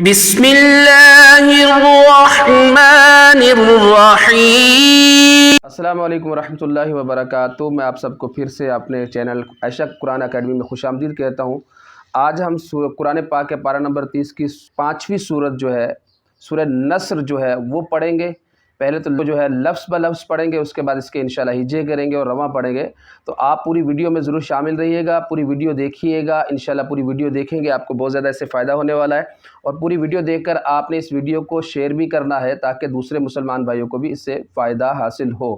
بسم اللہ الرحمن الرحیم۔ السلام علیکم ورحمۃ اللہ وبرکاتہ۔ میں آپ سب کو پھر سے اپنے چینل عائشہ قرآن اکیڈمی میں خوش آمدید کہتا ہوں۔ آج ہم قرآن پاک کے پارہ نمبر 30 کی 5ویں صورت جو ہے سورہ نصر جو ہے وہ پڑھیں گے۔ پہلے تو جو ہے لفظ بہ لفظ پڑھیں گے، اس کے بعد اس کے انشاءاللہ ہجے کریں گے اور رواں پڑھیں گے۔ تو آپ پوری ویڈیو میں ضرور شامل رہیے گا، پوری ویڈیو دیکھیے گا، انشاءاللہ پوری ویڈیو دیکھیں گے، آپ کو بہت زیادہ اس سے فائدہ ہونے والا ہے۔ اور پوری ویڈیو دیکھ کر آپ نے اس ویڈیو کو شیئر بھی کرنا ہے تاکہ دوسرے مسلمان بھائیوں کو بھی اس سے فائدہ حاصل ہو۔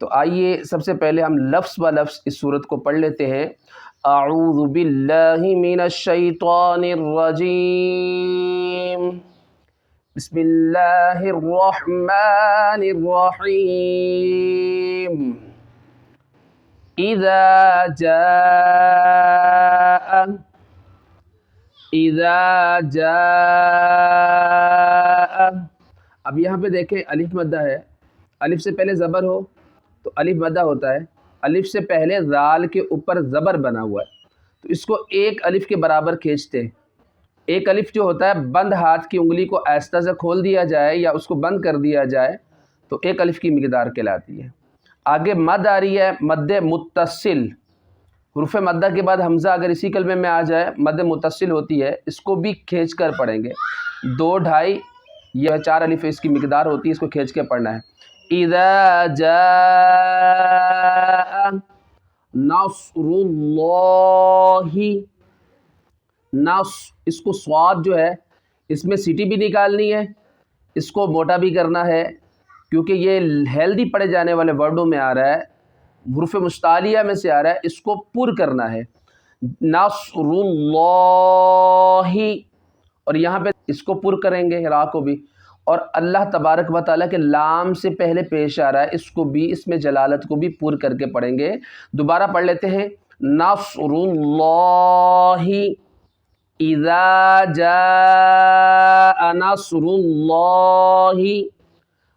تو آئیے سب سے پہلے ہم لفظ بہ لفظ اس صورت کو پڑھ لیتے ہیں۔ اعوذ باللہ من الشیطان الرجیم، بسم اللہ الرحمن الرحیم۔ اذا جاء اب یہاں پہ دیکھیں الف مدہ ہے، الف سے پہلے زبر ہو تو الف مدہ ہوتا ہے، الف سے پہلے ذال کے اوپر زبر بنا ہوا ہے تو اس کو ایک الف کے برابر کھینچتے ہیں۔ ایک الف جو ہوتا ہے بند ہاتھ کی انگلی کو آہستہ سے کھول دیا جائے یا اس کو بند کر دیا جائے تو ایک الف کی مقدار کہلاتی ہے۔ آگے مد آ رہی ہے، مد متصل، حروف مدہ کے بعد حمزہ اگر اسی کلمے میں آ جائے مد متصل ہوتی ہے، اس کو بھی کھینچ کر پڑھیں گے۔ 2 2.5 یا 4 الف اس کی مقدار ہوتی ہے، اس کو کھینچ کے پڑھنا ہے۔ اذا جاء نصر اللہ، اس کو صاد جو ہے اس میں سیٹی بھی نکالنی ہے، اس کو موٹا بھی کرنا ہے کیونکہ یہ ہیلدی پڑھے جانے والے ورڈوں میں آ رہا ہے، حروف مستعلیہ میں سے آ رہا ہے، اس کو پر کرنا ہے۔ نصر اللہ، اور یہاں پہ اس کو پر کریں گے را کو بھی، اور اللہ تبارک و تعالیٰ کے لام سے پہلے پیش آ رہا ہے، اس کو بھی، اس میں جلالت کو بھی پر کر کے پڑھیں گے۔ دوبارہ پڑھ لیتے ہیں۔ نصر اللہ اذا جاء نصر اللہ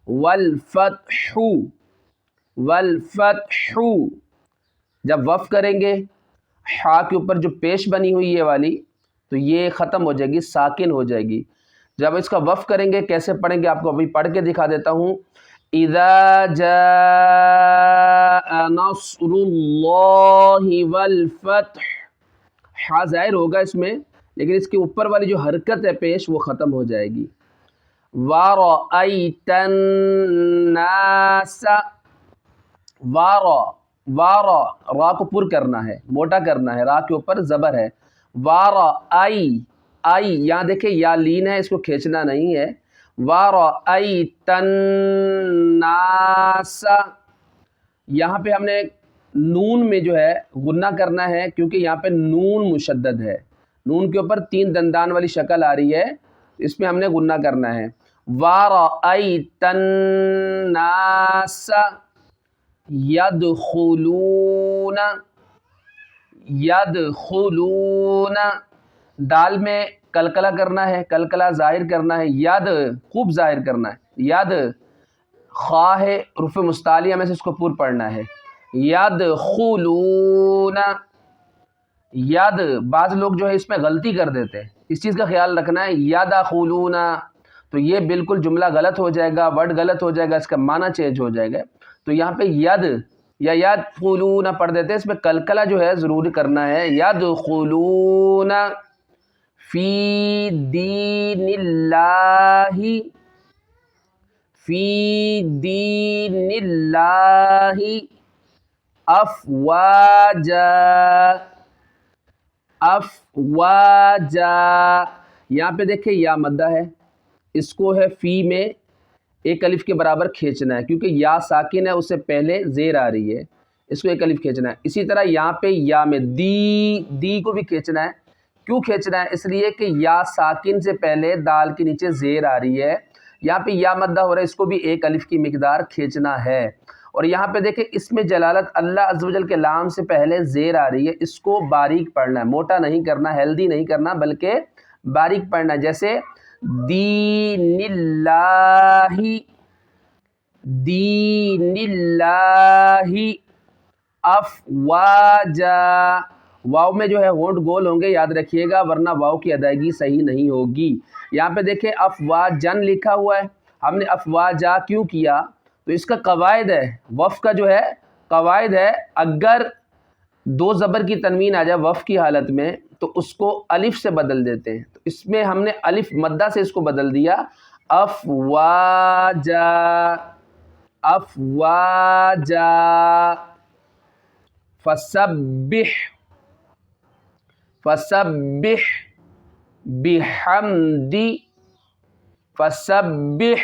والفتح، جب وف کریں گے ہا کے اوپر جو پیش بنی ہوئی ہے والی تو یہ ختم ہو جائے گی، ساکن ہو جائے گی۔ جب اس کا وف کریں گے کیسے پڑھیں گے آپ کو ابھی پڑھ کے دکھا دیتا ہوں۔ اذا جاء نصر اللہ والفتح، ہا ظاہر ہوگا اس میں لیکن اس کے اوپر والی جو حرکت ہے پیش وہ ختم ہو جائے گی۔ وَرَأَيْتَ النَّاسَ، را کو پر کرنا ہے، موٹا کرنا ہے، را کے اوپر زبر ہے۔ آئی یہاں دیکھیں یا لین ہے، اس کو کھینچنا نہیں ہے۔ وَرَأَيْتَ النَّاسَ، یہاں پہ ہم نے نون میں جو ہے غنہ کرنا ہے کیونکہ یہاں پہ نون مشدد ہے، نون کے اوپر 3 دندان والی شکل آ رہی ہے، اس میں ہم نے غنہ کرنا ہے۔ وَرَأَيْتَ النَّاسَ يَدْخُلُونَ، دال میں کلکلہ کرنا ہے، کلکلہ ظاہر کرنا ہے، ید خوب ظاہر کرنا ہے، ید خا ہے حروف مستعلیہ میں سے اس کو پر پڑھنا ہے۔ یدخلون، ید بعض لوگ جو ہے اس میں غلطی کر دیتے ہیں، اس چیز کا خیال رکھنا ہے۔ یدخلون تو یہ بالکل جملہ غلط ہو جائے گا، ورڈ غلط ہو جائے گا، اس کا معنی چینج ہو جائے گا۔ تو یہاں پہ ید یا یدخلون پڑھ دیتے ہیں، اس میں کلکلہ جو ہے ضرور کرنا ہے۔ یدخلون فی دین اللہ، فی دین اللہ افواجا، یہاں پہ دیکھیں یا مدہ ہے، اس کو ہے فی میں ایک الف کے برابر کھینچنا ہے کیونکہ یا ساکن ہے، اس سے پہلے زیر آ رہی ہے، اس کو ایک الف کھینچنا ہے۔ اسی طرح یہاں پہ یا میں دی کو بھی کھینچنا ہے۔ کیوں کھینچنا ہے؟ اس لیے کہ یا ساکن سے پہلے دال کے نیچے زیر آ رہی ہے، یہاں پہ یا مدہ ہو رہا ہے، اس کو بھی ایک الف کی مقدار کھینچنا ہے۔ اور یہاں پہ دیکھیں اس میں جلالت اللہ عز و جل کے لام سے پہلے زیر آ رہی ہے، اس کو باریک پڑھنا ہے، موٹا نہیں کرنا، ہیلدی نہیں کرنا بلکہ باریک پڑھنا ہے۔ جیسے دین اللہ، دین اللہ افواجا، واو میں جو ہے ہونٹ گول ہوں گے، یاد رکھیے گا، ورنہ واو کی ادائیگی صحیح نہیں ہوگی۔ یہاں پہ دیکھیں افواجن لکھا ہوا ہے، ہم نے افواجا کیوں کیا؟ تو اس کا قواعد ہے، وف کا جو ہے قواعد ہے، اگر دو زبر کی تنوین آ جائے وف کی حالت میں تو اس کو الف سے بدل دیتے ہیں، تو اس میں ہم نے الف مدہ سے اس کو بدل دیا، افواجا، افواجا۔ فسبح، فسبح بحمدی، فسبح۔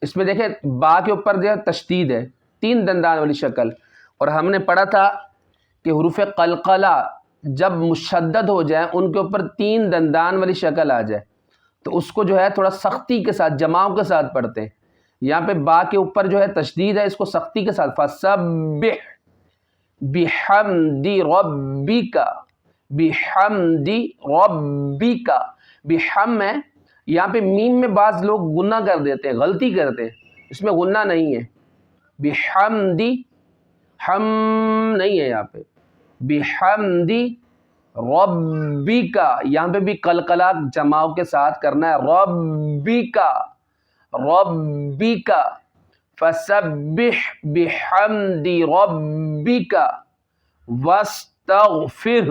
اس میں دیکھیں با کے اوپر جو ہے تشدید ہے، 3 دندان والی شکل، اور ہم نے پڑھا تھا کہ حروف قلقلہ جب مشدد ہو جائیں ان کے اوپر 3 دندان والی شکل آ جائے تو اس کو جو ہے تھوڑا سختی کے ساتھ جماؤں کے ساتھ پڑھتے ہیں۔ یہاں پہ با کے اوپر جو ہے تشدید ہے، اس کو سختی کے ساتھ، فسبح بحمدی ربک، بحمدی ربک، بحم ہے، یہاں پہ میم میں بعض لوگ غنہ کر دیتے ہیں، غلطی کرتے ہیں، اس میں غنہ نہیں ہے، بحمدی، ہم نہیں ہے یہاں پہ، بحمدی ربک، یہاں پہ بھی قلقلہ جماؤ کے ساتھ کرنا ہے، ربک، ربک، فسبح بحمد ربک واستغفر۔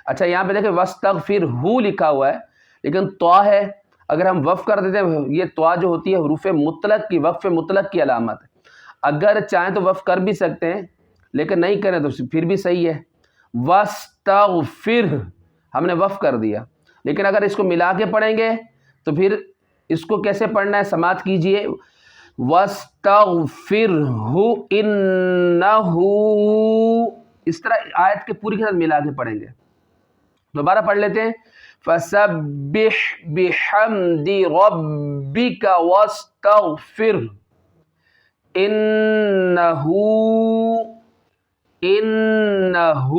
اچھا یہاں پہ دیکھیں واستغفر ہو لکھا ہوا ہے لیکن طا ہے، اگر ہم وقف کر دیتے ہیں، یہ طا جو ہوتی ہے حروف مطلق کی، وقف مطلق کی علامت ہے، اگر چاہیں تو وقف کر بھی سکتے ہیں لیکن نہیں کریں تو پھر بھی صحیح ہے، واستغفر ہم نے وقف کر دیا، لیکن اگر اس کو ملا کے پڑھیں گے تو پھر اس کو کیسے پڑھنا ہے، سماعت کیجئے، وَاسْتَغْفِرْهُ إِنَّهُ، اس طرح آیت کے پوری کے ساتھ ملا کے پڑھیں گے۔ دوبارہ پڑھ لیتے ہیں، فَسَبِّحْ بِحَمْدِ رَبِّكَ وَاسْتَغْفِرْهُ إِنَّهُ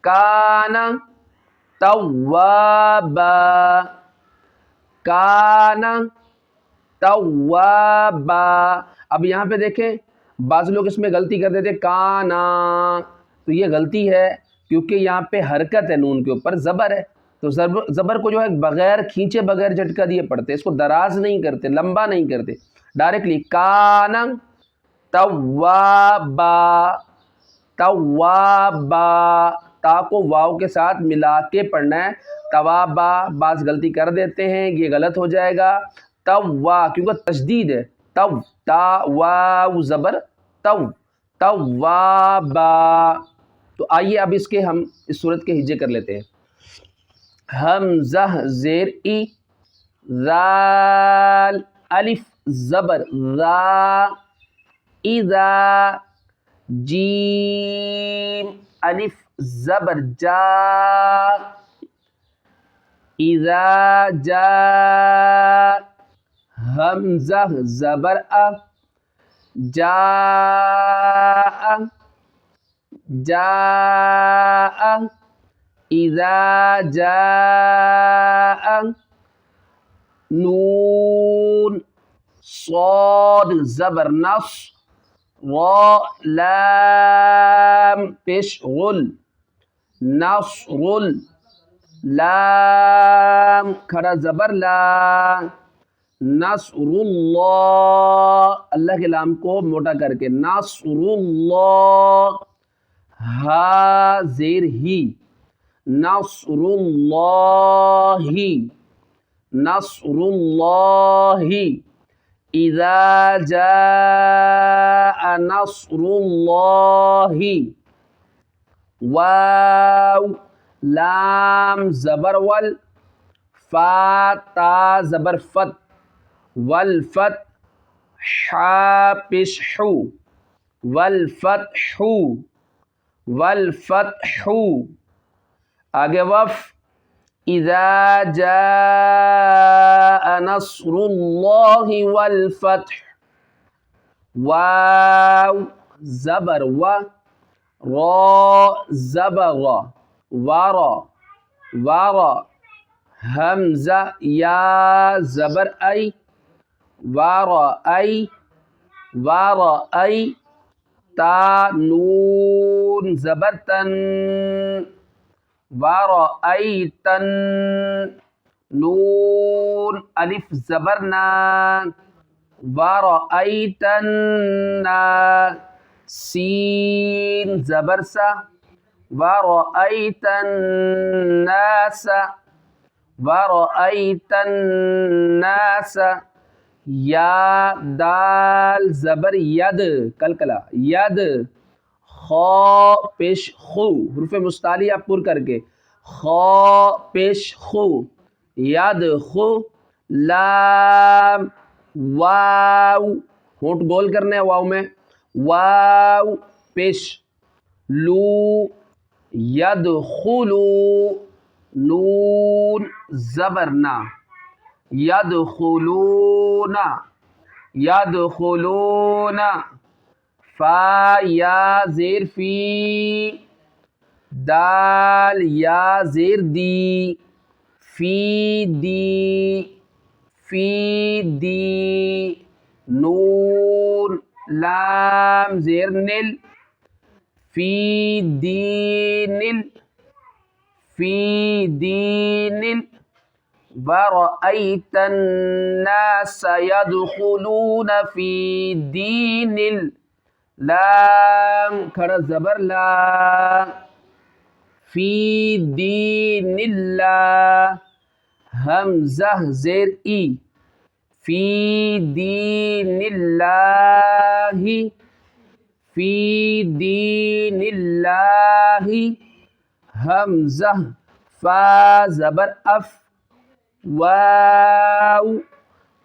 كَانَ توابا، کانا توابا۔ اب یہاں پہ دیکھیں بعض لوگ اس میں غلطی کر دیتے کانا، تو یہ غلطی ہے کیونکہ یہاں پہ حرکت ہے، نون کے اوپر زبر ہے، تو زبر کو جو ہے بغیر کھینچے بغیر جھٹکا دیے پڑھتے، اس کو دراز نہیں کرتے، لمبا نہیں کرتے، ڈائریکٹلی کانا توابا، توابا، تا کو واو کے ساتھ ملا کے پڑھنا ہے، توابا، بعض غلطی کر دیتے ہیں، یہ غلط ہو جائے گا، توا کیونکہ تشدید ہے، تو تا واو زبر تو، توابا۔ تو آئیے اب اس کے ہم اس صورت کے ہجے کر لیتے ہیں، حمزہ زیر ای، ذال الف زبر ذا، اذا، جیم الف زبر جا، اذا جا، حمزہ زبر ا، جا، جا، اذا جا، نون صاد زبر نص، را لام پیش غل، نصر، لام کھڑا زبر لا، نصر اللہ، اللہ کے لام کو موٹا کر کے، نصر اللہ، ہا زیر ہی، نصر اللہ، نصر اللہ، اذا جاء نصر اللہ، واو لام زبر ول، فا تا زبر فت، والفتح، حا پیش حو، والفتح، والفتح، آگے وف، اذا جاء نصر اللہ والفتح، واو زبر و، را زبر ورا، ورا، حمزہ یا زبر ای، ورا ای، ورا ای، تا نون زبر تن ورأیتن نون الف زبر نا ورأیتن سین زبر سا ورأیتن ناس ورأیتن ناس یا دال زبر ید کلکلا ید خا پیش خو حروف مستعلیہ پر کر کے خا پیش خو ید خو لام واو ہونٹ گول کرنے ہیں واو میں واو پیش لو ید خلو نون زبرنا يدخلون يدخلون فا یا زیر فی دال یا زیر دی فی دی نون لام زیر نل فی دینل ورأيت الناس يدخلون في دين لام کھڑا زبر لا فی دین اللہ حمزہ زیر ای فی دین اللہ فی دین اللہ حمزہ فا زبر اف واو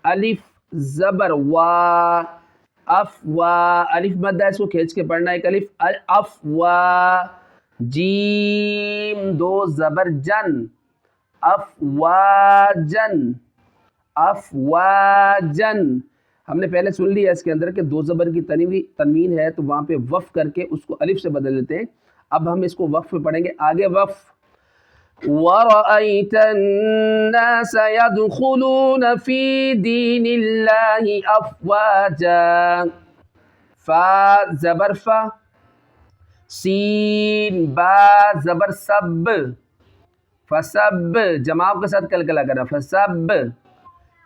الف زبر وا اف وا الف مد ہے اس کو کھینچ کے پڑھنا ہے ایک الف اف وا جیم دو زبر جن افواجن افواجن ہم نے پہلے سن لیا اس کے اندر کہ دو زبر کی تنوین ہے تو وہاں پہ وقف کر کے اس کو الف سے بدل دیتے ہیں. اب ہم اس کو وقف پہ پڑھیں گے آگے وقف وَرَأَيْتَ النَّاسَ يَدْخُلُونَ فِي دِينِ اللَّهِ أَفْوَاجًا فا زبر فا سین با زبر سب فسب جماعوں کے ساتھ کلکلا کرنا فسب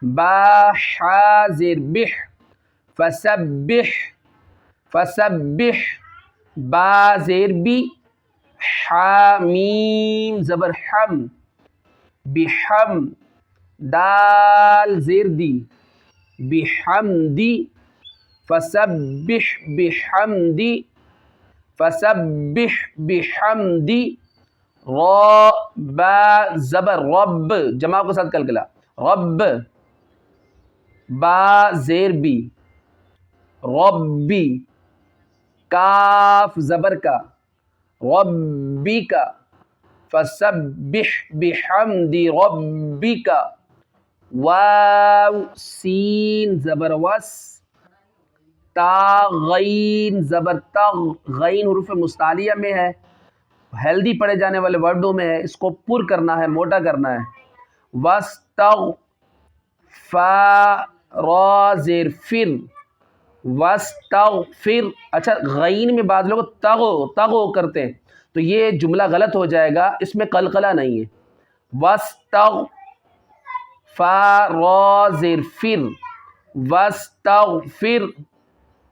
با حاضر بح فسبح فسبح با زیر بی حامیم زبر حم بحم دال زیر دی بحمدی فسبح بحمدی فسبح بحمدی را با زبر رب جماعوں کے ساتھ کلکلا رب با زیر بی ربی کاف زبر کا ربی کا فسبح بحمد ربک واو سین زبر وس تا غین زبر تغ غین حروف مستعلیہ میں ہے ہیلدی پڑھے جانے والے ورڈوں میں ہے اس کو پر کرنا ہے موٹا کرنا ہے وستغ فا را زیر فر وستغفر اچھا غین میں بعض لوگ تغو کرتے ہیں تو یہ جملہ غلط ہو جائے گا اس میں قلقلہ نہیں ہے وستغ فا را زیر فر وستغفر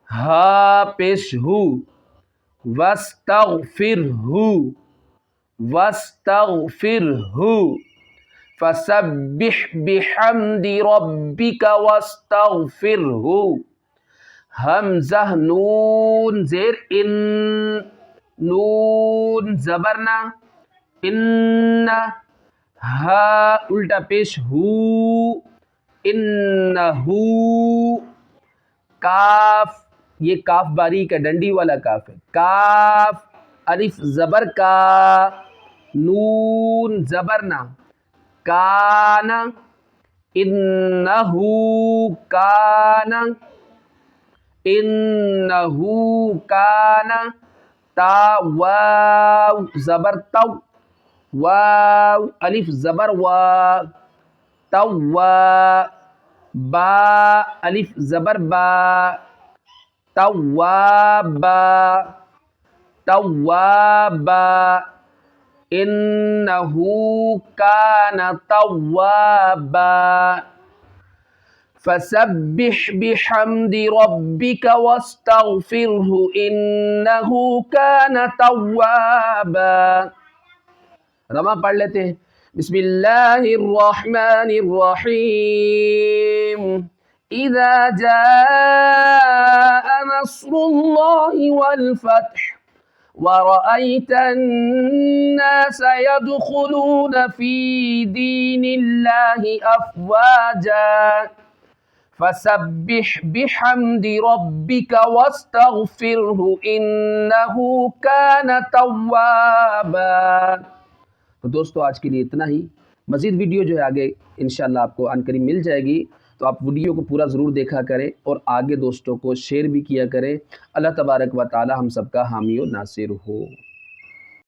ہا پیش ہو وستغفرہو وستغفرہو فسبح بحمد ربک واستغفرہو حمزہ نون زیر ان نون زبرنا ان ہا الٹا پیش ہو انہو کاف یہ کاف باریک ہے ڈنڈی والا کاف ہے کاف الف زبر کا نون زبرنا کان انہو کان انہو کان تا واو زبر تو واو الف زبر وا تو با الف زبر با توابا توابا انہو کان توابا فسبح بحمد ربک واستغفرہ انہو کان توابا۔ رواں پڑھ لیتے ہیں۔ بسم اللہ الرحمن الرحیم اذا جاء نصر اللہ والفتح ورأيت الناس يدخلون في دين الله أفواجا فسبح بحمد ربك واستغفره إنه كان توابا۔ تو دوستو آج کے لیے اتنا ہی، مزید ویڈیو جو ہے آگے انشاءاللہ آپ کو عنقریب مل جائے گی، تو آپ ویڈیو کو پورا ضرور دیکھا کریں اور آگے دوستوں کو شیئر بھی کیا کریں۔ اللہ تبارک و تعالی ہم سب کا حامی و ناصر ہو۔